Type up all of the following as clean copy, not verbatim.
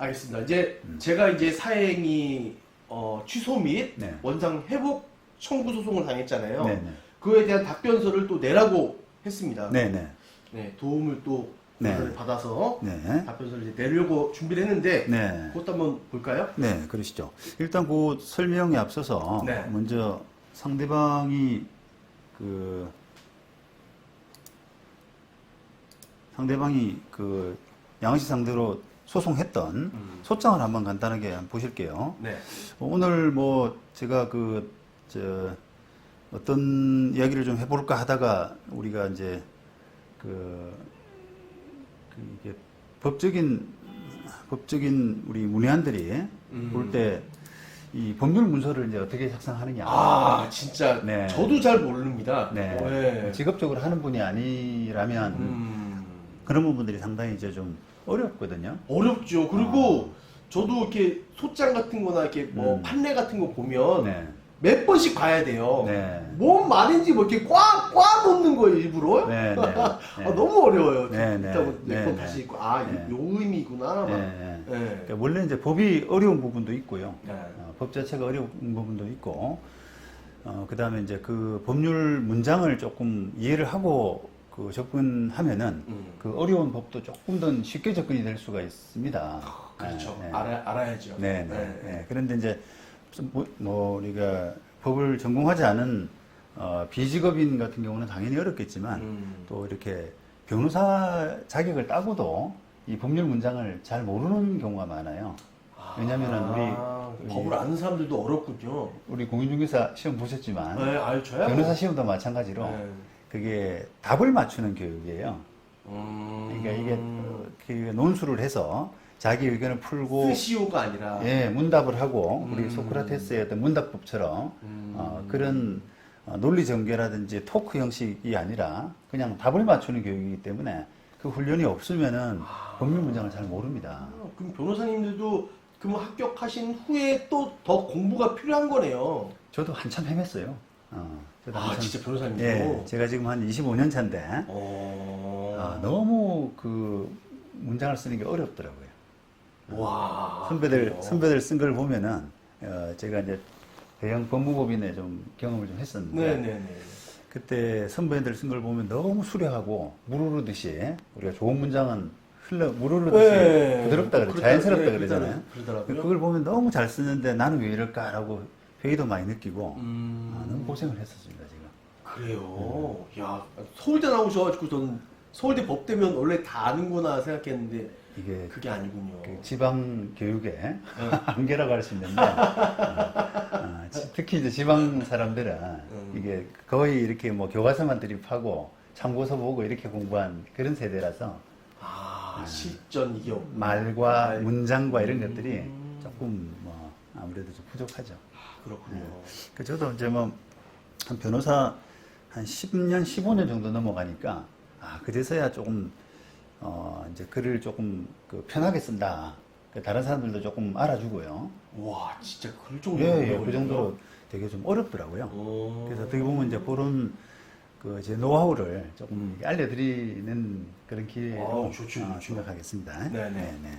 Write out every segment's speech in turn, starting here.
알겠습니다. 이제 제가 이제 사행이 취소 및 네. 원상 회복 청구 소송을 당했잖아요. 네네. 그거에 대한 답변서를 또 내라고 했습니다. 네네. 네, 도움을 또 네. 받아서 네. 답변서를 이제 내려고 준비를 했는데 네. 그것도 한번 볼까요? 네, 그러시죠. 일단 그 설명에 앞서서 네. 먼저 상대방이 양씨 상대로 소송했던 소장을 한번 간단하게 한번 보실게요. 네. 오늘 뭐 제가 어떤 이야기를 좀 해볼까 하다가 우리가 이제 이게 법적인 우리 문외한들이 볼 때 이 법률 문서를 이제 어떻게 작성하느냐. 아, 진짜 네. 저도 잘 모릅니다. 네. 네. 직업적으로 하는 분이 아니라면 그런 부분들이 상당히 이제 좀 어렵거든요. 어렵죠. 그리고 저도 이렇게 소장 같은 거나 이렇게 뭐 판례 같은 거 보면 네. 몇 번씩 가야 돼요. 네. 뭔 말인지 뭐 이렇게 꽉 놓는 거예요, 일부러. 네, 네, 아, 네. 너무 어려워요. 네, 네, 몇 네, 번 네. 다시 읽고, 네. 요 의미구나. 막. 네. 네. 그러니까 원래 이제 법이 어려운 부분도 있고요. 네. 법 자체가 어려운 부분도 있고, 그 다음에 이제 그 법률 문장을 조금 이해를 하고 접근하면은 그 어려운 법도 조금 더 쉽게 접근이 될 수가 있습니다. 그렇죠. 네, 네. 알아야죠. 네, 네, 네. 그런데 이제 우리가 법을 전공하지 않은 비직업인 같은 경우는 당연히 어렵겠지만 또 이렇게 변호사 자격을 따고도 이 법률 문장을 잘 모르는 경우가 많아요. 왜냐면은 법을 아는 사람들도 어렵군요. 우리 공인중개사 시험 보셨지만 네, 알죠요. 변호사 시험도 마찬가지로 네. 그게 답을 맞추는 교육이에요. 그러니까 이게 그 논술을 해서 자기 의견을 풀고 스시오가 아니라. 예, 문답을 하고 우리 소크라테스의 어떤 문답법처럼 그런 논리 전개라든지 토크 형식이 아니라 그냥 답을 맞추는 교육이기 때문에 그 훈련이 없으면은 법률 문장을 잘 모릅니다. 그럼 변호사님들도 그럼 합격하신 후에 또 더 공부가 필요한 거네요. 저도 한참 헤맸어요. 저도 한참, 진짜 변호사님도? 예, 제가 지금 한 25년 차인데 너무 그 문장을 쓰는 게 어렵더라고요. 와. 선배들 쓴 걸 보면은 제가 이제 대형 법무법인에 좀 경험을 좀 했었는데 네네네. 그때 선배들 쓴 걸 보면 너무 수려하고 무르르듯이 우리가 좋은 문장은 무르르듯이 네. 부드럽다 그래 자연스럽다 네, 그러잖아요. 그러더라고요. 그걸 보면 너무 잘 쓰는데 나는 왜 이럴까라고 회의도 많이 느끼고 너무 고생을 했었습니다 지금. 그래요. 야, 서울대 나오셔가지고 전 서울대 법대면 원래 다 아는구나 생각했는데 이게 그게 아니군요. 그 지방 교육의 한계라고 할 수 있는데 특히 이제 지방 사람들은 이게 거의 이렇게 뭐 교과서만 드립하고 참고서 보고 이렇게 공부한 그런 세대라서 실전 이게 없고. 말과 문장과 이런 것들이 조금 뭐 아무래도 좀 부족하죠. 그렇군요. 그 저도 이제 뭐 한 변호사 한 10년, 15년 정도 넘어가니까 그제서야 조금 이제 글을 조금 편하게 쓴다. 다른 사람들도 조금 알아주고요. 와, 진짜 그 정도로. 예, 그 정도로 되게 좀 어렵더라고요. 그래서 어떻게 보면 이제 그런 제 노하우를 조금 알려드리는 그런 기회로 좋죠. 생각하겠습니다. 네네.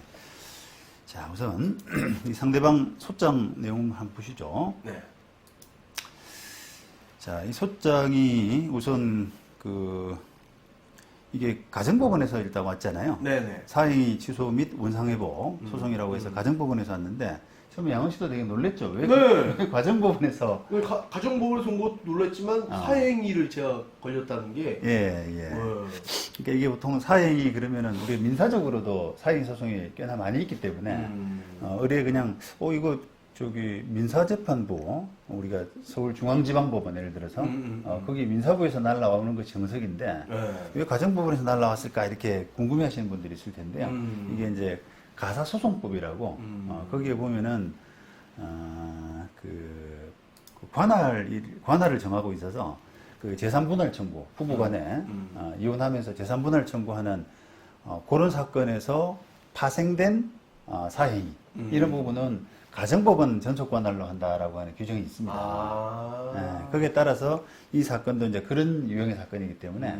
자, 우선 이 상대방 소장 내용 한번 보시죠. 네. 자, 이 소장이 우선 이게 가정법원에서 일단 왔잖아요. 네네. 사행위 취소 및 원상회복 소송이라고 해서 가정법원에서 왔는데 처음에 양원 씨도 되게 놀랬죠. 왜 네. 가정법원에서 가정법원에서 온 것도 놀랐지만 사행위를 제가 걸렸다는 게. 예. 그러니까 이게 보통 사행위 그러면은 우리 민사적으로도 사행위 소송이 꽤나 많이 있기 때문에 의뢰 그냥 이거 저기 민사재판부 우리가 서울중앙지방법원 예를 들어서 거기 민사부에서 날라오는 거 정석인데 왜 가정법원에서 날라왔을까 이렇게 궁금해하시는 분들이 있을 텐데요. 이게 이제 가사소송법이라고 거기에 보면은 그 관할을 정하고 있어서 그 재산분할 청구 부부간에 이혼하면서 재산분할 청구하는 그런 사건에서 파생된 사행위 이런 부분은 가정법원 전속관할로 한다라고 하는 규정이 있습니다. 예, 거기에 따라서 이 사건도 이제 그런 유형의 사건이기 때문에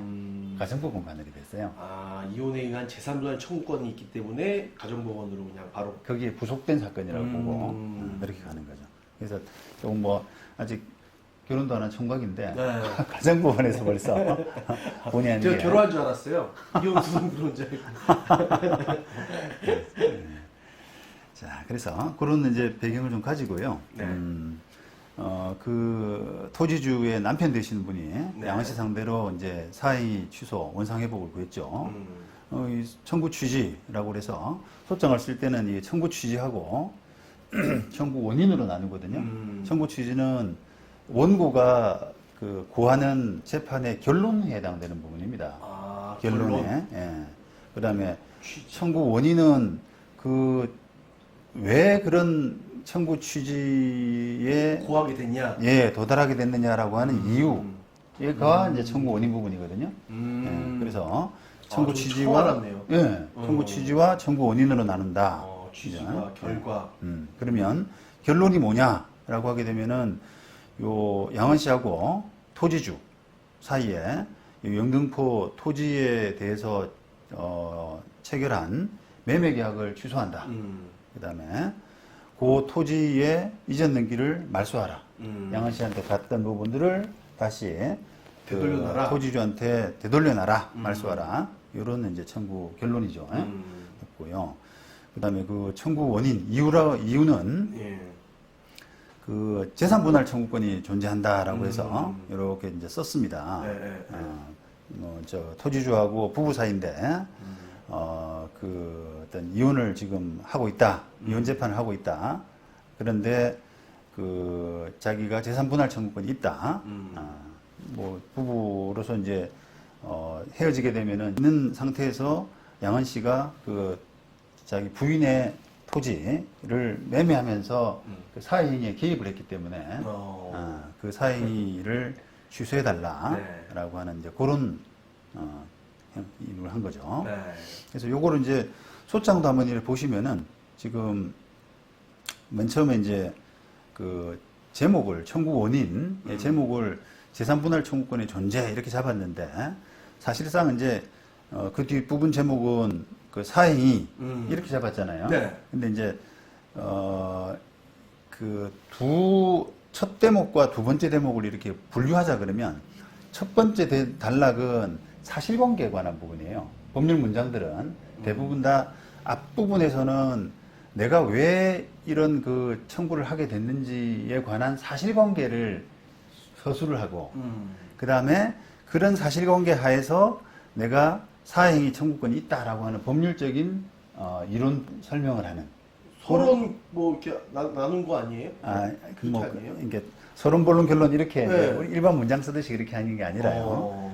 가정법원 관할이 됐어요. 이혼에 의한 재산분할 청구권이 있기 때문에 가정법원으로 그냥 바로 거기에 부속된 사건이라고 보고 그렇게 가는 거죠. 그래서 조금 뭐 아직 결혼도 안 한 총각인데 네. 가정법원에서 벌써 본의 아니게 제가 결혼한 줄 알았어요. 이혼 소송 들어온 줄 알고. 자, 그래서 그런 이제 배경을 좀 가지고요. 네. 그 토지주의 남편 되시는 분이 네. 양은 씨 상대로 이제 사의 취소, 원상회복을 구했죠. 이 청구 취지라고 그래서 소장을 쓸 때는 이 청구 취지하고 청구 원인으로 나누거든요. 청구 취지는 원고가 그 고하는 재판의 결론에 해당되는 부분입니다. 결론에. 예. 그다음에 청구 원인은 왜 그런 청구 취지에 고하게 됐냐? 예, 도달하게 됐느냐라고 하는 이유가 이제 청구 원인 부분이거든요. 예, 그래서 청구 취지와 예, 청구 취지와 청구 원인으로 나눈다. 취지와 결과. 그러면 결론이 뭐냐라고 하게 되면은 요 양은 씨하고 토지주 사이에 이 영등포 토지에 대해서 체결한 매매 계약을 취소한다. 그다음에 그 토지의 이전 등기를 말소하라. 양은 씨한테 갔던 부분들을 다시 되돌려놔라. 토지주한테 되돌려놔라. 말소하라. 이런 이제 청구 결론이죠. 했고요. 그다음에 그 청구 원인 이유는 예. 그 재산 분할 청구권이 존재한다라고 해서 이렇게 이제 썼습니다. 저 토지주하고 부부 사이인데 그 어떤 이혼을 지금 하고 있다. 이혼 재판을 하고 있다. 그런데 그 자기가 재산 분할 청구권이 있다. 뭐 부부로서 이제 헤어지게 되면은 있는 상태에서 양은 씨가 그 자기 부인의 토지를 매매하면서 그 사회행위에 개입을 했기 때문에 그 사회행위를 취소해달라라고 하는 이제 그런 일을 한 거죠. 네. 그래서 요거를 이제 소장도 한번 이렇게 보시면은 지금 맨 처음에 이제 그 제목을 청구 원인의 제목을 재산분할 청구권의 존재 이렇게 잡았는데 사실상 이제 그 뒷부분 제목은 그 사행위 이렇게 잡았잖아요. 네. 근데 이제 그 첫 대목과 두 번째 대목을 이렇게 분류하자 그러면 첫 번째 단락은 사실관계에 관한 부분이에요. 법률 문장들은 대부분 다 앞부분에서는 내가 왜 이런 그 청구를 하게 됐는지에 관한 사실관계를 서술을 하고 그 다음에 그런 사실관계 하에서 내가 사행위 청구권이 있다라고 하는 법률적인 이론 설명을 하는 서론 뭐 이렇게 나눈 거 아니에요? 뭐 아니에요? 이게 서론 본론 결론 이렇게 네. 우리 일반 문장 쓰듯이 그렇게 하는 게 아니라요.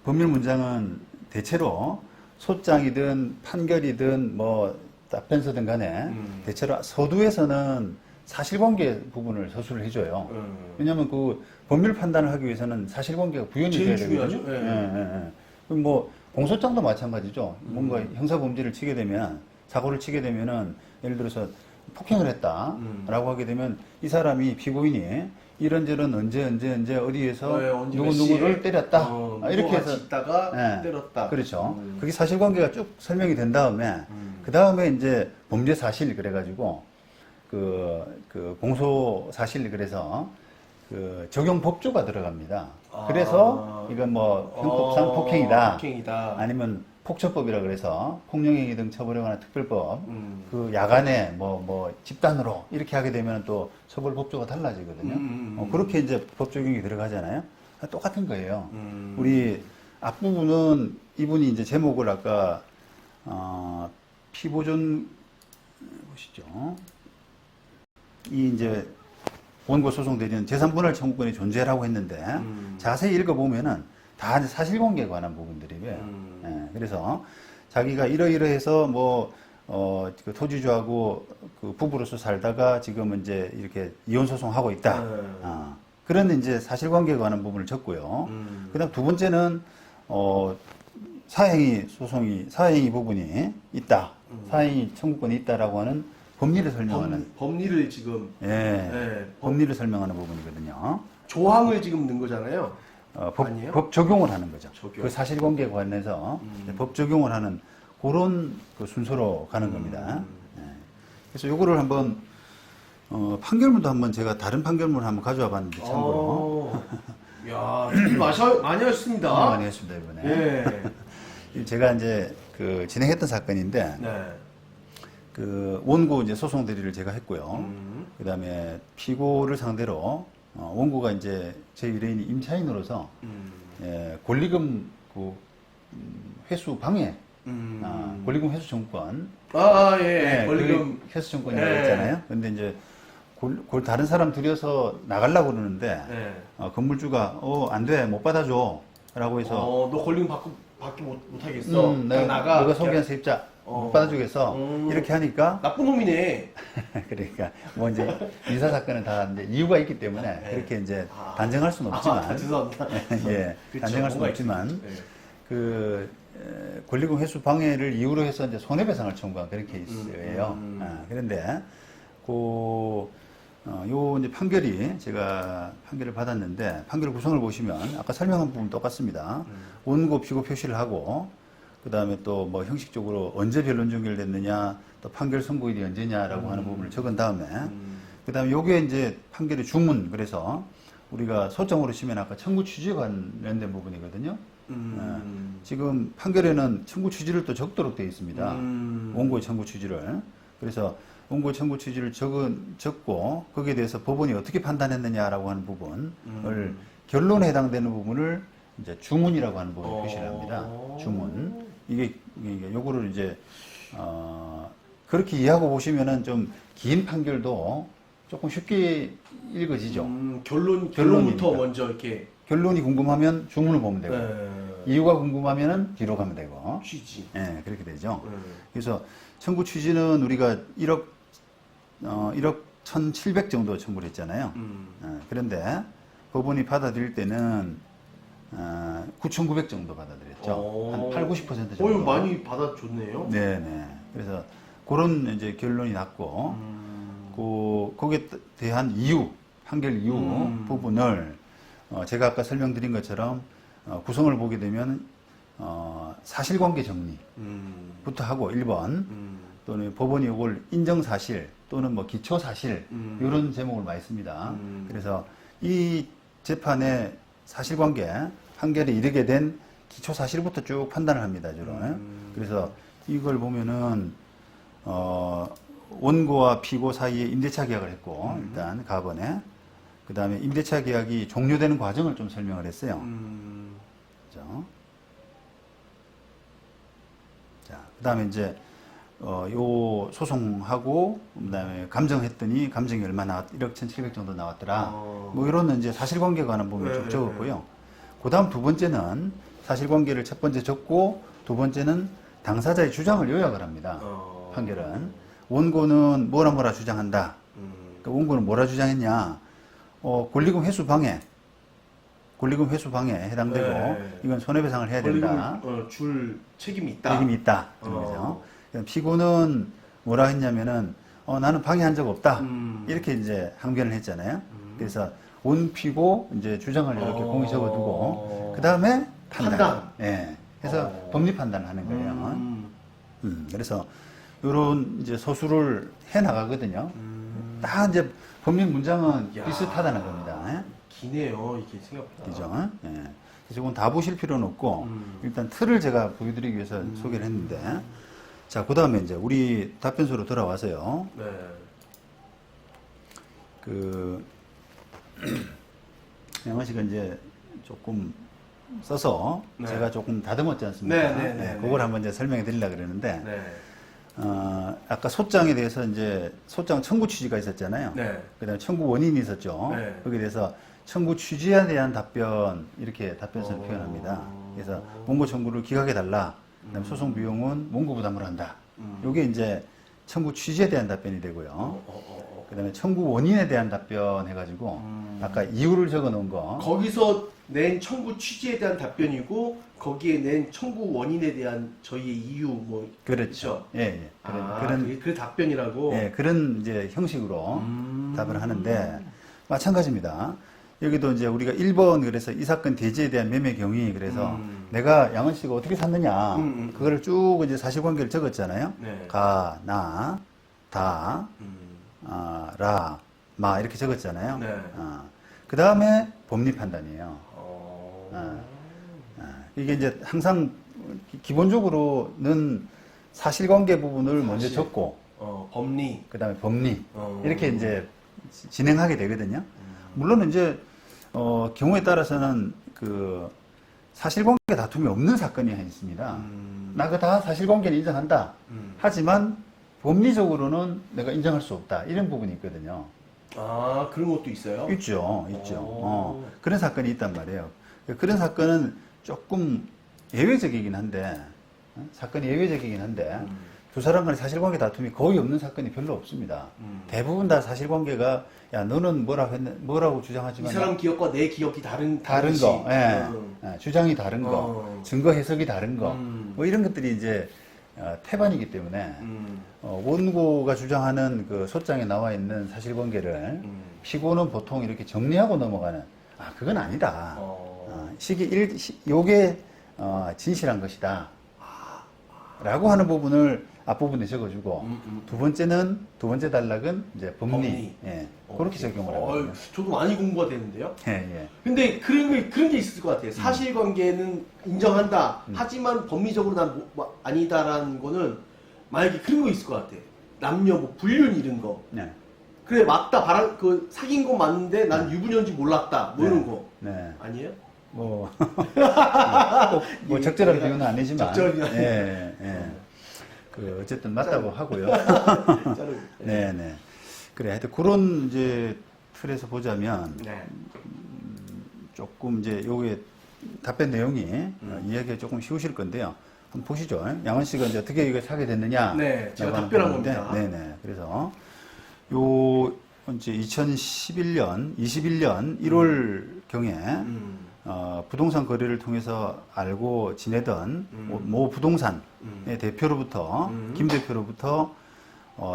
법률 문장은 대체로 소장이든 판결이든 뭐 답변서든 간에 대체로 서두에서는 사실관계 부분을 서술을 해줘요. 왜냐하면 그 법률 판단을 하기 위해서는 사실관계가 구현이 돼야 되거든요. 그럼 뭐 공소장도 마찬가지죠. 뭔가 형사범죄를 치게 되면 사고를 치게 되면은 예를 들어서 폭행을 했다라고 하게 되면 이 사람이 피고인이 이런저런 언제 어디에서 누구를 때렸다 이렇게 해서 있다가 때렸다. 그렇죠. 그게 사실관계가 쭉 설명이 된 다음에 그 다음에 이제 범죄 사실 그래가지고 그 공소 사실 그래서 그 적용 법조가 들어갑니다. 그래서 이건 뭐 형법상 폭행이다. 아니면 폭처법이라 그래서 폭력행위 등 처벌에 관한 특별법 그 야간에 뭐 집단으로 이렇게 하게 되면 또 처벌 법조가 달라지거든요. 그렇게 이제 법 적용이 들어가잖아요. 똑같은 거예요. 우리 앞부분은 이분이 이제 제목을 아까 피보존 보시죠. 이 이제 원고 소송 대리는 재산분할 청구권의 존재라고 했는데 자세히 읽어보면은 다 사실관계에 관한 부분들이고요. 그래서 자기가 이러이러해서 그 토지주하고 그 부부로서 살다가 지금은 이제 이렇게 이혼 소송하고 있다. 그런 이제 사실관계에 관한 부분을 적고요. 그다음 두 번째는 사행위 부분이 있다. 사행위 청구권이 있다라고 하는 법리를 설명하는 법리를 지금 예, 네, 법리를 설명하는 부분이거든요. 조항을 지금 넣은 거잖아요. 아니에요? 법 적용을 하는 거죠. 적용. 그 사실관계에 관해서 법 적용을 하는 그런 그 순서로 가는 겁니다. 예. 그래서 요거를 한번 판결문도 한번 제가 다른 판결문을 한번 가져와 봤는데 참고로 야, 많이 하셨습니다. 많이 했습니다 이번에. 예. 제가 이제 그 진행했던 사건인데 네. 그 원고 이제 소송 대리를 제가 했고요. 그다음에 피고를 상대로 원고가 이제 제 의뢰인이 임차인으로서 권리금 그 회수 방해, 권리금 회수 정권, 예, 권리금 회수 정권이라고 했잖아요. 근데 이제 다른 사람 들여서 나가려고 그러는데 건물주가 안 돼, 못 받아줘라고 해서 너 권리금 받기 못 하겠어. 나가. 너가 소개한 세입자 못 받아주겠어. 이렇게 하니까 나쁜 놈이네. 그러니까 뭐 이제 민사 사건은 다 이제 이유가 있기 때문에 그렇게 이제 단정할 수는 없지만 죄송합니다. 예, 그쵸, 단정할 수는 뭔가 없지만 있겠죠. 그 권리금 회수 방해를 이유로 해서 이제 손해배상을 청구한 그런 케이스예요. 그런데 요 이제 판결이 제가 판결을 받았는데 판결 구성을 보시면 아까 설명한 부분 똑같습니다. 원고 피고 표시를 하고 그 다음에 또 뭐 형식적으로 언제 변론 종결됐느냐 또 판결 선고일이 언제냐라고 하는 부분을 적은 다음에 그 다음에 요게 이제 판결의 주문 그래서 우리가 소장으로 치면 아까 청구 취지에 관련된 부분이거든요. 지금 판결에는 청구 취지를 또 적도록 되어 있습니다. 원고의 청구 취지를. 그래서 원고 청구 취지를 적고 거기에 대해서 법원이 어떻게 판단했느냐라고 하는 부분을 결론에 해당되는 부분을 이제 주문이라고 하는 부분을 표시를 합니다. 주문. 이게 요거를 이제 그렇게 이해하고 보시면은 좀 긴 판결도 조금 쉽게 읽어지죠. 결론부터 결론이니까. 먼저 이렇게 결론이 궁금하면 주문을 보면 되고 이유가 궁금하면은 뒤로 가면 되고. 취지. 예, 그렇게 되죠. 그래서 청구 취지는 우리가 1억 1,700 정도 청구를 했잖아요. 그런데 법원이 받아들일 때는 9,900 정도 받아들였죠. 한 8, 90% 정도. 이거 많이 받아줬네요. 네네. 그래서 그런 이제 결론이 났고, 거기에 대한 이유, 판결 이유 부분을 제가 아까 설명드린 것처럼 구성을 보게 되면 사실관계 정리부터 하고 1번 또는 법원이 이걸 인정사실 또는 뭐 기초사실 이런 제목을 많이 씁니다. 그래서 이 재판의 사실관계 판결에 이르게 된 기초사실부터 쭉 판단을 합니다. 주로. 그래서 이걸 보면은 원고와 피고 사이에 임대차 계약을 했고 일단 가번에 그 다음에 임대차 계약이 종료되는 과정을 좀 설명을 했어요. 그죠? 자, 그 다음에 이제 요 소송하고 그다음에 감정했더니 감정이 얼마 나왔 1억 1,700 정도 나왔더라. 뭐 이런 이제 사실관계에 관한 부분을 쭉 적었고요. 그다음 두 번째는 사실관계를 첫 번째 적고 두 번째는 당사자의 주장을 요약을 합니다. 판결은 원고는 뭐라 주장한다. 그러니까 원고는 뭐라 주장했냐? 권리금 회수 방해. 권리금 회수 방해에 해당되고 이건 손해배상을 해야 된다. 줄 책임이 있다. 책임이 있다. 그죠? 피고는 뭐라 했냐면은 나는 방해한 적 없다. 이렇게 이제 항변을 했잖아요. 그래서 원피고 이제 주장을 이렇게 공에 적어두고 그 다음에 판단. 예. 그래서 법리 판단을 하는 거예요. 그래서 이런 이제 서술을 해 나가거든요. 다 이제 법리 문장은 비슷하다는 겁니다. 예? 기네요, 이게 생각보다. 그죠? 예. 그래서 이건 다 보실 필요는 없고 일단 틀을 제가 보여드리기 위해서 소개를 했는데. 자, 그 다음에 이제 우리 답변서로 돌아와서요. 네. 영화 씨가 이제 조금 써서 제가 조금 다듬었지 않습니까? 그걸 한번 이제 설명해 드리려고 그러는데, 아까 소장에 대해서 이제 소장 청구 취지가 있었잖아요. 그 다음에 청구 원인이 있었죠. 거기에 대해서 청구 취지에 대한 답변, 이렇게 답변서를 표현합니다. 그래서 원고 청구를 기각해달라. 그다음에 소송 비용은 원고 부담으로 한다. 요게 이제 청구 취지에 대한 답변이 되고요. 그다음에 청구 원인에 대한 답변 해가지고 아까 이유를 적어 놓은 거. 거기서 낸 청구 취지에 대한 답변이고 거기에 낸 청구 원인에 대한 저희의 이유 뭐 그렇죠. 예, 예. 그런 그 답변이라고. 예, 그런 이제 형식으로 답을 하는데 마찬가지입니다. 여기도 이제 우리가 1번 그래서 이 사건 대지에 대한 매매 경위 그래서 내가 양은 씨가 어떻게 샀느냐 그거를 쭉 이제 사실관계를 적었잖아요. 네. 가, 나, 다, 라, 마 이렇게 적었잖아요. 네. 그 다음에 법리 판단이에요. 이게 이제 항상 기본적으로는 사실관계 부분을 먼저 적고 법리, 그 다음에 법리 이렇게 이제 진행하게 되거든요. 물론 이제 경우에 따라서는 그 사실관계 다툼이 없는 사건이 있습니다. 나 그 다 사실관계는 인정한다. 하지만 법리적으로는 내가 인정할 수 없다. 이런 부분이 있거든요. 아, 그런 것도 있어요? 있죠. 그런 사건이 있단 말이에요. 그런 사건은 조금 예외적이긴 한데, 사건이 예외적이긴 한데, 두 사람 간의 사실관계 다툼이 거의 없는 사건이 별로 없습니다. 대부분 다 사실관계가, 야, 너는 뭐라고 주장하지만. 이 사람 기억과 내 기억이 다른 거, 주장이 다른 거, 증거 해석이 다른 거, 뭐 이런 것들이 이제 태반이기 때문에, 원고가 주장하는 그 소장에 나와 있는 사실관계를 피고는 보통 이렇게 정리하고 넘어가는, 그건 아니다. 요게 진실한 것이다. 라고 하는 부분을 앞부분에 적어주고, 두 번째 단락은 이제 법리. 예, 그렇게 적용을 합니다. 저도 많이 공부가 되는데요? 예. 근데 그런 게 있을 것 같아요. 사실관계는 인정한다. 하지만 법리적으로 난 아니다라는 거는 만약에 그런 거 있을 것 같아. 남녀 뭐 불륜 이런 거. 네. 그래, 맞다. 사귄 건 맞는데 난 유부녀인지 몰랐다. 뭐 이런 거. 네. 아니에요? 뭐 적절한 비유는 아니지만. 예. 어쨌든 맞다고 하고요. 네네. 그래, 하여튼 그런 이제 틀에서 보자면, 조금 이제 요게 답변 내용이 이야기가 조금 쉬우실 건데요. 한번 보시죠. 양원 씨가 이제 어떻게 이걸 사게 됐느냐. 네, 제가 답변한 겁니다. 네네. 그래서 요 이제 2021년 1월 경에 부동산 거래를 통해서 알고 지내던 모 부동산의 대표로부터 김 대표로부터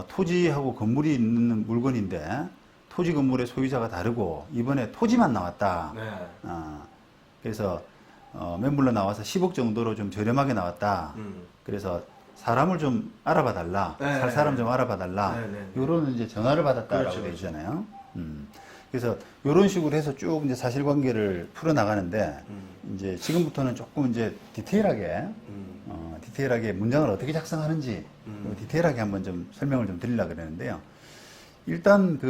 토지하고 건물이 있는 물건인데 토지 건물의 소유자가 다르고 이번에 토지만 나왔다. 네. 그래서 매물로 나와서 10억 정도로 좀 저렴하게 나왔다. 그래서 사람을 좀 알아봐 달라. 살 사람 좀 알아봐 달라. 요런 이제 전화를 받았다라고 되어 있잖아요. 그래서 이런 식으로 해서 쭉 이제 사실관계를 풀어 나가는데 이제 지금부터는 조금 이제 디테일하게 문장을 어떻게 작성하는지 디테일하게 한번 좀 설명을 좀 드리려고 그러는데요. 일단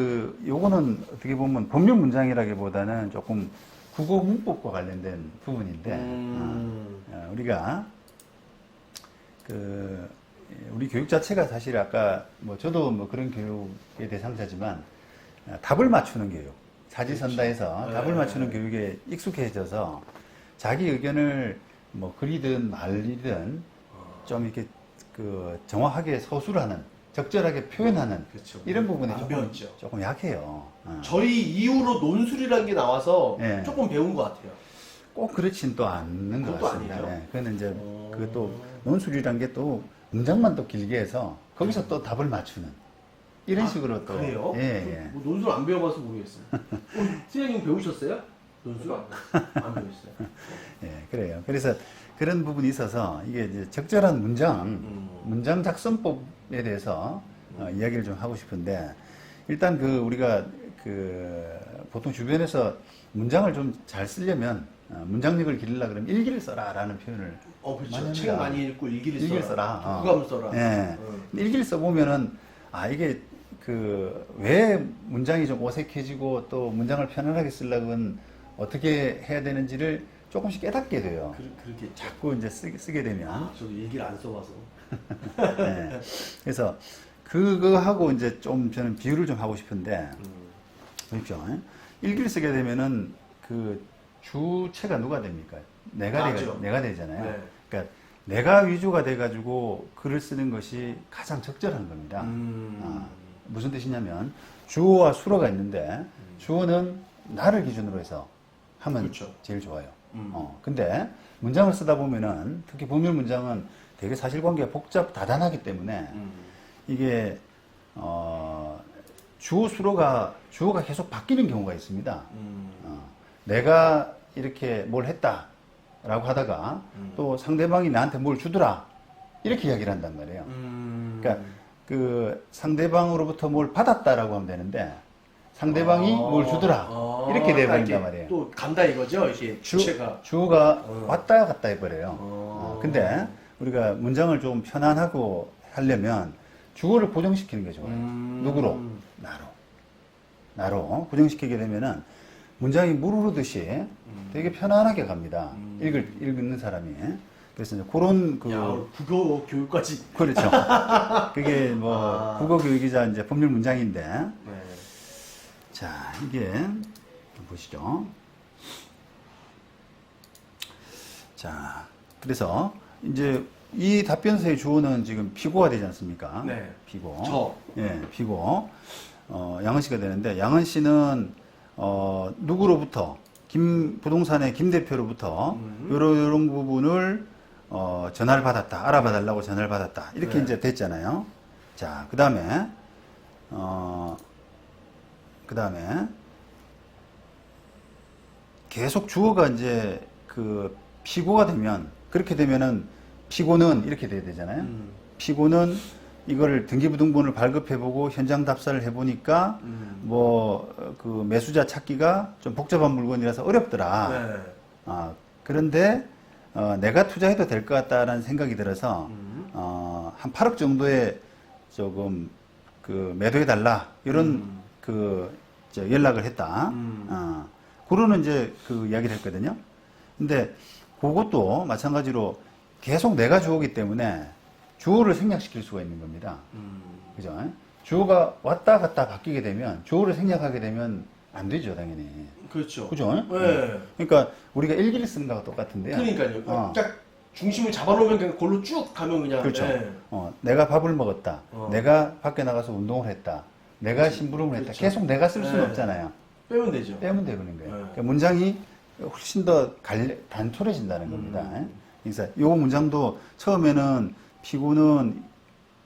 요거는 어떻게 보면 법률 문장이라기보다는 조금 국어 문법과 관련된 부분인데 우리가 우리 교육 자체가 사실 아까 저도 그런 교육의 대상자지만 답을 맞추는 교육, 사지선다해서 답을 맞추는 교육에 익숙해져서 자기 의견을 글이든 말이든 좀 이렇게 정확하게 서술하는, 적절하게 표현하는 이런 부분이 조금 약해요. 저희 이후로 논술이라는 게 나와서 조금 배운 것 같아요. 꼭 그렇진 또 않는 것 같습니다. 그거는 이제 그것도 논술이란 게 또 문장만 또 길게 해서 거기서 또 답을 맞추는 이런 식으로 또. 그래요? 뭐 논술 안 배워봐서 모르겠어요. 선생님 배우셨어요? 논술? 안 배우셨어요? 그래요. 그래서 그런 부분이 있어서 이게 이제 적절한 문장 작성법에 대해서 이야기를 좀 하고 싶은데 일단 우리가 보통 주변에서 문장을 좀 잘 쓰려면 문장력을 기르려고 그러면 일기를 써라라는 표현을 그렇죠. 책 많이 읽고 일기를 써라. 독감을 써라. 일기를 써보면은 이게 왜 문장이 좀 어색해지고 또 문장을 편안하게 쓰려면 어떻게 해야 되는지를 조금씩 깨닫게 돼요. 그렇게 자꾸 이제 쓰게 되면. 저도 일기를 안 써봐서. 그래서 그거하고 이제 좀 저는 비유를 좀 하고 싶은데 보십시오. 일기를 쓰게 되면은 주체가 누가 됩니까? 내가 되잖아요. 그러니까 내가 위주가 돼가지고 글을 쓰는 것이 가장 적절한 겁니다. 무슨 뜻이냐면 주어와 수어가 있는데 주어는 나를 기준으로 해서 하면 그렇죠. 제일 좋아요. 근데 문장을 쓰다 보면은 특히 법률 문장은 되게 사실관계가 다단하기 때문에 이게 주어가 계속 바뀌는 경우가 있습니다. 내가 이렇게 뭘 했다라고 하다가 또 상대방이 나한테 뭘 주더라 이렇게 이야기를 한단 말이에요. 그러니까 그 상대방으로부터 뭘 받았다라고 하면 되는데 상대방이 뭘 주더라 이렇게 돼버린단 말이에요. 또 간다 이거죠. 이게 주체가. 주어가 왔다 갔다 해버려요. 근데 우리가 문장을 좀 편안하고 하려면 주어를 고정시키는 게 좋아요. 누구로? 나로 고정시키게 되면은 문장이 물 흐르듯이 되게 편안하게 갑니다. 읽는 사람이. 그래서 이제 그런 국어 교육까지. 그렇죠. 그게 뭐 국어 교육이자 이제 법률 문장인데. 네. 자, 이게 보시죠. 자, 그래서 이제 이 답변서의 주어는 지금 피고가 되지 않습니까? 네. 피고. 예, 피고. 양은 씨가 되는데, 양은 씨는, 누구로부터, 부동산의 김 대표로부터, 요런 부분을, 전화를 받았다. 알아봐달라고 전화를 받았다. 이렇게 네. 이제 됐잖아요. 자, 그 다음에, 계속 주어가 이제 그 피고가 되면, 그렇게 되면은, 피고는 이렇게 돼야 되잖아요. 피고는 이거를 등기부등본을 발급해보고 현장 답사를 해보니까 그 매수자 찾기가 좀 복잡한 물건이라서 어렵더라. 네. 그런데 내가 투자해도 될 것 같다라는 생각이 들어서 한 8억 정도에 조금 그 매도해달라 이런 연락을 했다. 그러는 이제 그 이야기를 했거든요. 근데 그것도 마찬가지로 계속 내가 주어기 때문에 주어를 생략시킬 수가 있는 겁니다. 그죠? 주어가 왔다 갔다 바뀌게 되면 주어를 생략하게 되면 안 되죠, 당연히. 그렇죠. 그죠? 네. 그러니까 우리가 일기를 쓰는 거와 똑같은데요. 그러니까요. 딱 중심을 잡아놓으면 그냥 골로 쭉 가면 그냥. 그렇죠. 네. 내가 밥을 먹었다. 내가 밖에 나가서 운동을 했다. 내가 그렇지. 심부름을 했다. 그렇죠. 계속 내가 쓸 수는 네. 없잖아요. 빼면 되죠. 빼면 되는 거예요. 네. 그러니까 문장이 훨씬 더 단촐해진다는 겁니다. 그래서 이 문장도 처음에는 피고는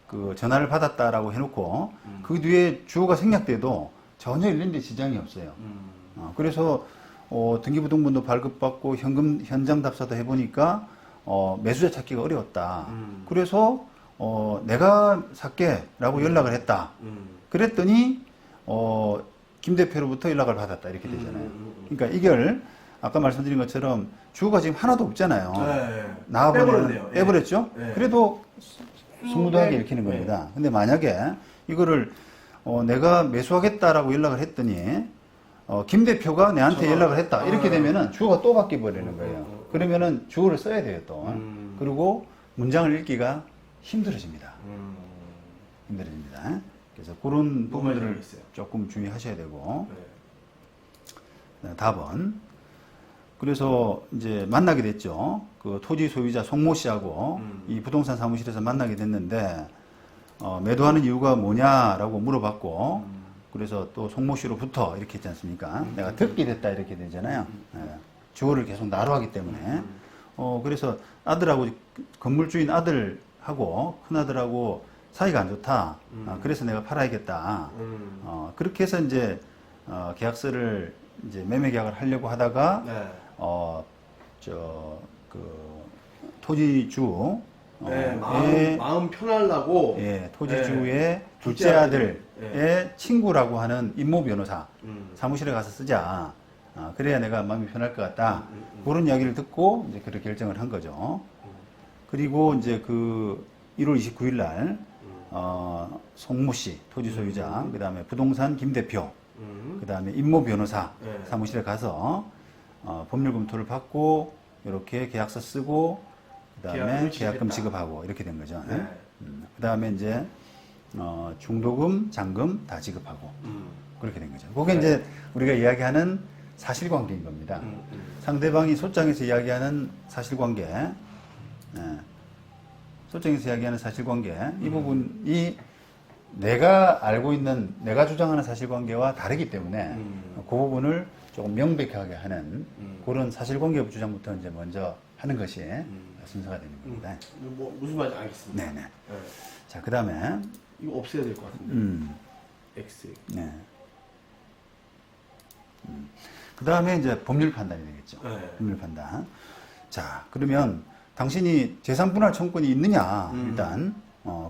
그 전화를 받았다라고 해놓고 그 뒤에 주어가 생략돼도 전혀 읽는데 지장이 없어요. 그래서 등기부등본도 발급받고 현장 답사도 해보니까 매수자 찾기가 어려웠다. 그래서 내가 살게라고 연락을 했다. 그랬더니 김 대표로부터 연락을 받았다 이렇게 되잖아요. 그러니까 이걸 아까 말씀드린 것처럼 주어가 지금 하나도 없잖아요. 네. 나와버리면 빼버렸죠. 네. 그래도 스무드하게 읽히는 겁니다. 근데 만약에 이거를 내가 매수하겠다라고 연락을 했더니 김 대표가 내한테 연락을 했다 이렇게 되면은 주어가 또 바뀌어 버리는 거예요. 그러면은 주어를 써야 돼요 또. 그리고 문장을 읽기가 힘들어집니다. 힘들어집니다. 그래서 그런 부분들을 조금 주의하셔야 되고. 네. 답은 그래서 이제 만나게 됐죠. 그 토지 소유자 송모 씨하고 이 부동산 사무실에서 만나게 됐는데 매도하는 이유가 뭐냐라고 물어봤고 그래서 또 송모 씨로부터 이렇게 했지 않습니까? 내가 듣게 됐다 이렇게 되잖아요. 주어를 계속 나로 하기 때문에 그래서 아들하고 건물주인 아들하고 큰아들하고 사이가 안 좋다. 그래서 내가 팔아야겠다. 그렇게 해서 이제 계약서를 이제 매매 계약을 하려고 하다가 네. 토지주 네, 마음 편하려고 토지주의 둘째 아들의 친구라고 하는 임모 변호사 사무실에 가서 쓰자. 그래야 내가 마음이 편할 것 같다. 그런 이야기를 듣고 이제 그렇게 결정을 한 거죠. 그리고 이제 그 1월 29일 날 송모 씨 토지 소유자, 그다음에 부동산 김 대표, 그다음에 임모 변호사 사무실에 가서 법률 검토를 받고 이렇게 계약서 쓰고 그다음에 계약금 지급하고 이렇게 된 거죠. 네. 그다음에 이제 중도금, 잔금 다 지급하고 그렇게 된 거죠. 그게 이제 우리가 이야기하는 사실관계인 겁니다. 상대방이 소장에서 이야기하는 사실관계, 소장에서 이야기하는 사실관계 이 부분이 내가 알고 있는, 내가 주장하는 사실관계와 다르기 때문에 그 부분을 조금 명백하게 하는 그런 사실관계 주장부터 이제 먼저 하는 것이 순서가 되는 겁니다. 뭐 무슨 말인지 알겠습니다. 네네. 네. 자, 그 다음에, 이거 없애야 될 것 같은데. X. 네. 그 다음에 이제 법률 판단이 되겠죠. 네. 법률 판단. 자, 그러면 당신이 재산분할 청구권이 있느냐, 일단,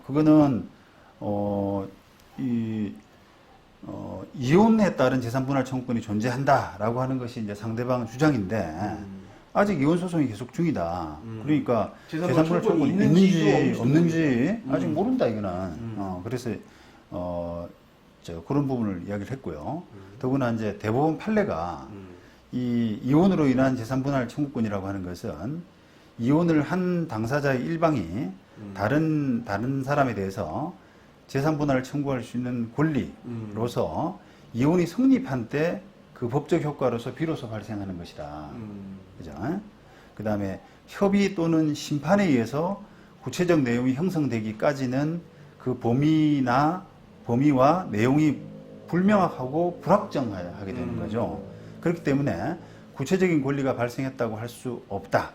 그거는, 이혼에 따른 재산분할 청구권이 존재한다라고 하는 것이 이제 상대방 주장인데, 아직 이혼 소송이 계속 중이다. 그러니까 재산분할 청구권이 있는지 없는지 아직 모른다, 이거는. 그래서, 그런 부분을 이야기를 했고요. 더구나 이제 대법원 판례가 이 이혼으로 인한 재산분할 청구권이라고 하는 것은 이혼을 한 당사자의 일방이 다른 사람에 대해서 재산분할을 청구할 수 있는 권리로서 이혼이 성립한 때 그 법적 효과로서 비로소 발생하는 것이다. 그죠? 그 다음에 협의 또는 심판에 의해서 구체적 내용이 형성되기까지는 그 범위와 내용이 불명확하고 불확정하게 되는 거죠. 그렇기 때문에 구체적인 권리가 발생했다고 할 수 없다.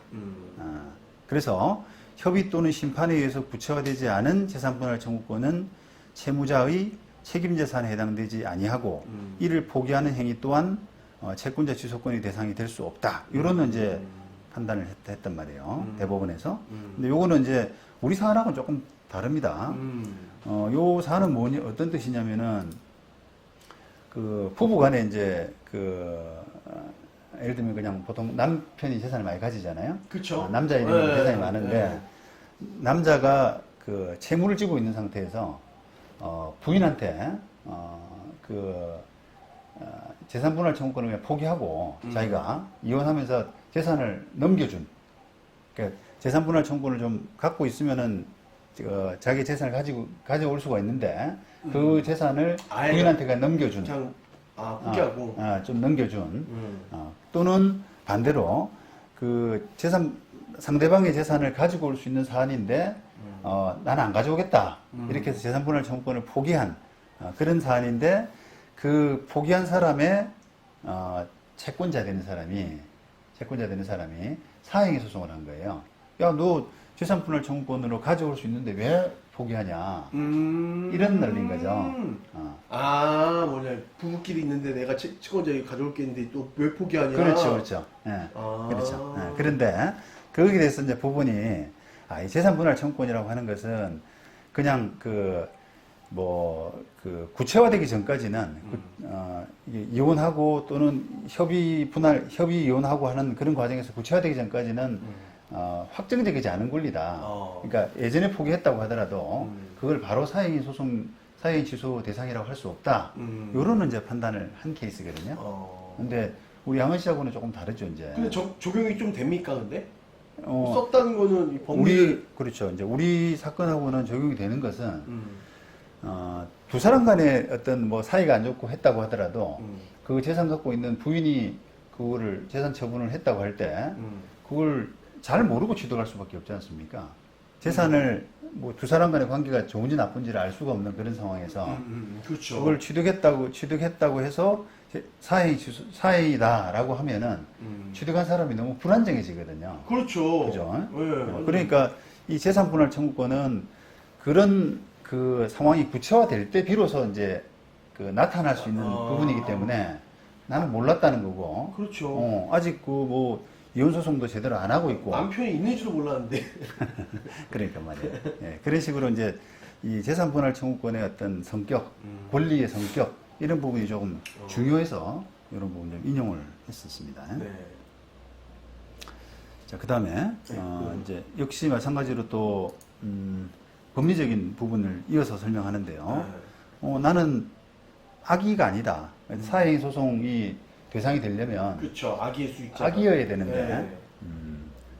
그래서 협의 또는 심판에 의해서 구체화되지 않은 재산분할 청구권은 채무자의 책임재산에 해당되지 아니하고 이를 포기하는 행위 또한 채권자 취소권의 대상이 될 수 없다. 이런 이제 판단을 했단 말이에요. 대법원에서. 근데 요거는 이제 우리 사안하고는 조금 다릅니다. 요 사안은 어떤 뜻이냐면은 그 부부 간에 이제 예를 들면 그냥 보통 남편이 재산을 많이 가지잖아요. 그쵸. 남자 이름으로 재산이 많은데 남자가 그 채무를 지고 있는 상태에서 부인한테 재산분할 청구권을 그냥 포기하고 자기가 이혼하면서 재산을 넘겨준. 그러니까 재산분할 청구권을 좀 갖고 있으면은 자기 재산을 가져올 수가 있는데 그 재산을 부인한테 그냥 넘겨준. 그냥 포기하고. 좀 넘겨준. 또는 반대로 그 상대방의 재산을 가지고 올 수 있는 사안인데 나는 안 가져오겠다. 이렇게 해서 재산분할 청구권을 포기한 그런 사안인데 그 포기한 사람의 채권자 되는 사람이 사행위 소송을 한 거예요. 야, 너 재산분할 청구권으로 가져올 수 있는데 왜 포기하냐. 이런 논리인 거죠. 부부끼리 있는데 내가 채권자에게 가져올 게 있는데 또 왜 포기하냐. 그렇죠. 예. 그렇죠. 예. 그런데 거기에 대해서 이제 법원이 이 재산분할 청구권이라고 하는 것은 그냥 구체화되기 전까지는 이게 이혼하고 또는 협의 이혼하고 하는 그런 과정에서 구체화되기 전까지는 확정되지 않은 권리다. 그러니까 예전에 포기했다고 하더라도 그걸 바로 사행위 취소 대상이라고 할 수 없다. 요런 이제 판단을 한 케이스거든요. 근데 우리 양은 씨하고는 조금 다르죠, 이제. 근데 적용이 좀 됩니까, 근데? 썼다는 거는 그렇죠. 이제 우리 사건하고는 적용이 되는 것은 두 사람 간에 어떤 사이가 안 좋고 했다고 하더라도 그 재산 갖고 있는 부인이 그거를 재산 처분을 했다고 할 때 그걸 잘 모르고 취득할 수밖에 없지 않습니까? 재산을 두 사람 간의 관계가 좋은지 나쁜지를 알 수가 없는 그런 상황에서 그렇죠. 그걸 취득했다고 해서 사행이다라고 하면은 취득한 사람이 너무 불안정해지거든요. 그렇죠. 그죠? 네, 그러니까 이 재산분할 청구권은 그런 그 상황이 구체화될 때 비로소 이제 나타날 수 있는 부분이기 때문에 나는 몰랐다는 거고. 그렇죠. 아직 이혼 소송도 제대로 안 하고 있고. 남편이 있는지도 몰랐는데. 그러니까 말이에요. 예, 그런 식으로 이제 이 재산분할 청구권의 어떤 성격, 권리의 성격 이런 부분이 조금 중요해서 이런 부분 좀 인용을 했었습니다. 네. 자, 그 다음에 이제 역시 마찬가지로 또 법리적인 부분을 이어서 설명하는데요. 나는 악의가 아니다. 사행위 소송이 대상이 되려면 그렇죠. 악의일 수 있죠. 악의여야 되는데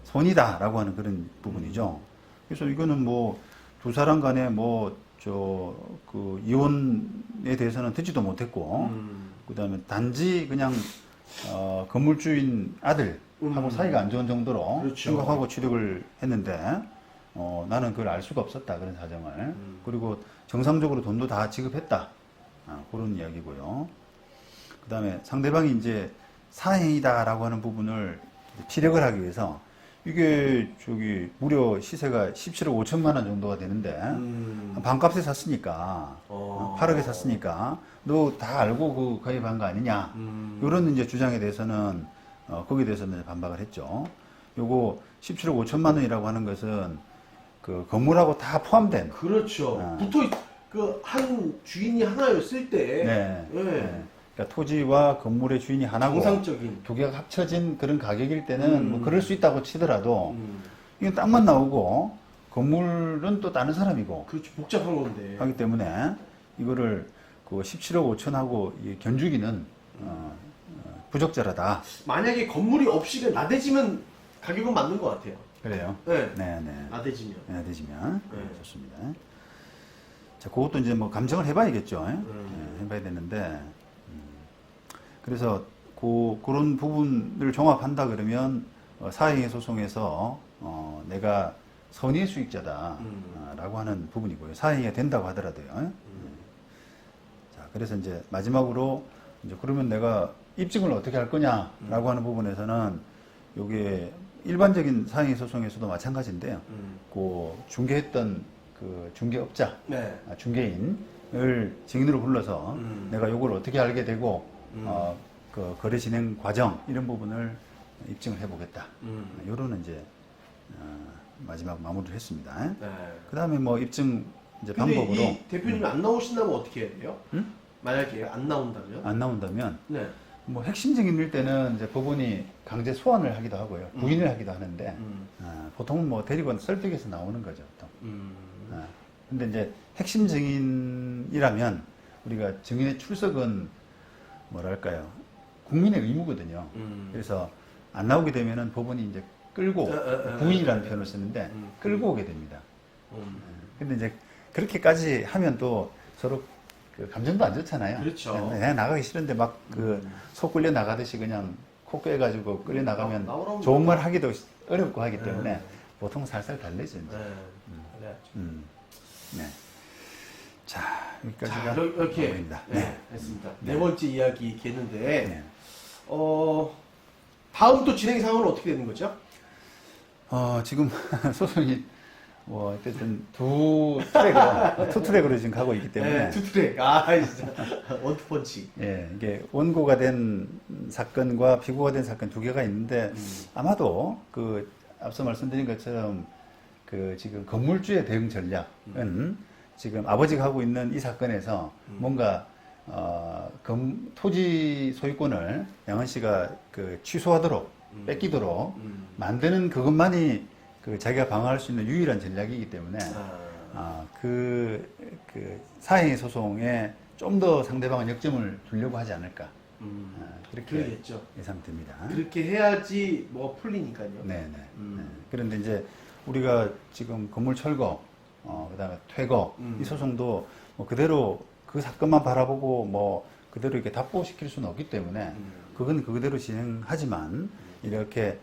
손이다라고 하는 그런 부분이죠. 그래서 이거는 두 사람 간에 이혼에 대해서는 듣지도 못했고 그다음에 단지 그냥 건물주인 아들하고 사이가 안 좋은 정도로 그렇죠. 생각하고 취득을 했는데 나는 그걸 알 수가 없었다 그런 사정을. 그리고 정상적으로 돈도 다 지급했다. 그런 이야기고요. 그 다음에 상대방이 이제 사행이다라고 하는 부분을 피력을 하기 위해서 이게 저기 무려 시세가 17억 5천만 원 정도가 되는데 반값에 샀으니까 8억에 샀으니까 너 다 알고 그 가입한 거 아니냐 이런 이제 주장에 대해서는 거기에 대해서는 반박을 했죠. 요거 17억 5천만 원이라고 하는 것은 그 건물하고 다 포함된 그렇죠. 보통 그 한 주인이 하나였을 때 네. 예. 네. 그러니까 토지와 건물의 주인이 하나고 정상적인 두 개가 합쳐진 그런 가격일 때는 뭐 그럴 수 있다고 치더라도 음. 이건 땅만 나오고 건물은 또 다른 사람이고 그렇죠. 복잡한 건데. 하기 때문에 이거를 그 17억 5천하고 견주기는 부적절하다. 만약에 건물이 없이 나대지면 가격은 맞는 것 같아요. 그래요? 네. 네. 나대지면. 되지면 네. 좋습니다. 자, 그것도 이제 뭐 감정을 해봐야겠죠. 네, 해봐야 되는데 그래서 그런 부분을 종합한다 그러면 사행위 소송에서 내가 선의의 수익자다라고 하는 부분이고요. 사행위가 된다고 하더라도요. 자, 그래서 이제 마지막으로 이제 그러면 내가 입증을 어떻게 할 거냐라고 하는 부분에서는 요게 일반적인 사행위 소송에서도 마찬가지인데요. 그 중개했던 그 중개업자, 네. 중개인을 증인으로 불러서 내가 요걸 어떻게 알게 되고 그 거래 진행 과정 이런 부분을 입증을 해보겠다. 요런 이제 마지막 마무리를 했습니다. 네. 그 다음에 뭐 입증 이제 근데 방법으로 이 대표님이 안 나오신다면 어떻게 해야 돼요? 만약에 안 나온다면? 안 나온다면 네. 뭐 핵심 증인일 때는 이제 법원이 강제 소환을 하기도 하고요, 부인을 하기도 하는데 보통은 뭐 데리고 설득해서 나오는 거죠. 보통. 근데 이제 핵심 증인이라면 우리가 증인의 출석은 뭐랄까요, 국민의 의무거든요. 그래서 안 나오게 되면은 법원이 이제 끌고 부인이라는 표현을 쓰는데 끌고 오게 됩니다. 근데 이제 그렇게까지 하면 또 서로 그 감정도 안 좋잖아요. 그렇죠. 그냥 나가기 싫은데 막 그 속 끌려 나가듯이 그냥 코 꿰가지고 끌려 나가면 나오라고 좋은 말 하기도 어렵고 하기 때문에 보통 살살 달래죠. 이제. 그래야죠. 네. 자, 여기까지가 자, 이렇게 마무리입니다. 네, 했습니다. 네. 네 번째 이야기 했는데 네. 다음 또 진행 상황은 어떻게 되는 거죠? 지금 소송이 뭐 어쨌든 투 트랙으로 지금 가고 있기 때문에 네, 투트랙. 진짜 원투펀치. 예, 이게 원고가 된 사건과 피고가 된 사건 두 개가 있는데 아마도 그 앞서 말씀드린 것처럼 그 지금 건물주의 대응 전략은 지금 아버지가 하고 있는 이 사건에서 뭔가 토지 소유권을 양은 씨가 그 취소하도록 뺏기도록 만드는 그것만이 그 자기가 방어할 수 있는 유일한 전략이기 때문에 그 사행위 소송에 좀 더 상대방은 역점을 두려고 하지 않을까 그렇게 그러겠죠. 예상됩니다. 그렇게 해야지 뭐 풀리니까요. 네네. 그런데 이제 우리가 지금 건물 철거, 그다음에 퇴거 이 소송도 뭐 그대로 그 사건만 바라보고 뭐 그대로 이렇게 답보시킬 수는 없기 때문에 그건 그대로 진행하지만 이렇게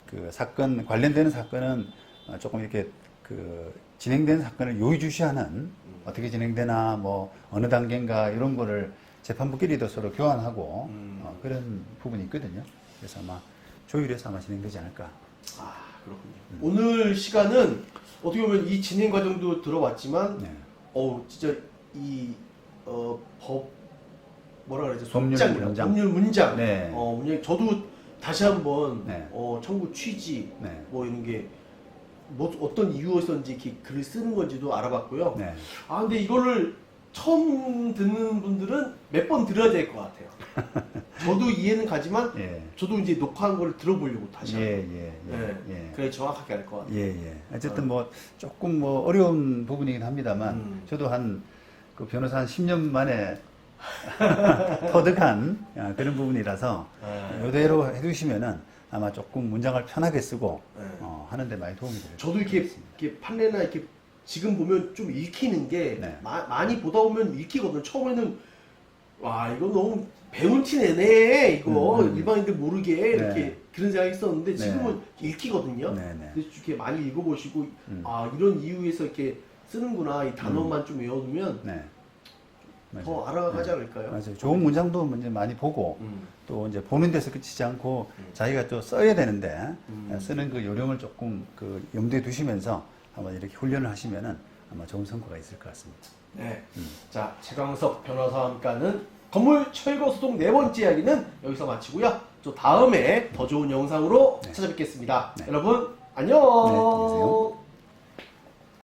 그 사건 관련되는 사건은 조금 이렇게 그 진행된 사건을 요의주시하는 어떻게 진행되나 뭐 어느 단계인가 이런 거를 재판부끼리도 서로 교환하고 그런 부분이 있거든요. 그래서 아마 조율해서 아마 진행되지 않을까. 그렇군요. 오늘 시간은 어떻게 보면 이 진행 과정도 들어봤지만, 네. 진짜 이 법 뭐라 그러죠? 법률 속장이라, 문장. 법률 문장. 네. 문장 저도 다시 한번 네. 청구 취지 네. 뭐 이런 게 뭐 어떤 이유에서인지 이렇게 글을 쓰는 건지도 알아봤고요. 네. 근데 이거를 처음 듣는 분들은 몇 번 들어야 될 것 같아요. 저도 이해는 가지만 예. 저도 이제 녹화한 걸 들어보려고 다시 한번. 예. 그래 정확하게 알 것 같아요. 예. 어쨌든 뭐 조금 뭐 어려운 부분이긴 합니다만 저도 그 변호사 한 10년 만에 터득한 그런 부분이라서 이대로 해두시면은 아마 조금 문장을 편하게 쓰고 하는데 많이 도움이 되겠습니다. 저도 이렇게 판례나 이렇게 지금 보면 좀 읽히는 게 네. 많이 보다 보면 읽히거든요. 처음에는 와 이거 너무 배운 티 내네 이거 일반인들 모르게 이렇게 그런 생각이 있었는데 지금은 읽히거든요. 네. 그래서 이렇게 많이 읽어보시고 이런 이유에서 이렇게 쓰는구나 이 단어만 좀 외워두면 네. 더 알아가지 않을까요? 맞아요. 좋은 문장도 이제 많이 보고 또 이제 보는 데서 그치지 않고 자기가 또 써야 되는데 쓰는 그 요령을 조금 그 염두에 두시면서 한번 이렇게 훈련을 하시면은 아마 좋은 성과가 있을 것 같습니다. 네. 자, 최광석 변호사와 함께하는 건물 철거 소송 네 번째 이야기는 여기서 마치고요. 또 다음에 더 좋은 영상으로 네. 찾아뵙겠습니다. 네. 여러분 안녕. 네, 안녕히 계세요.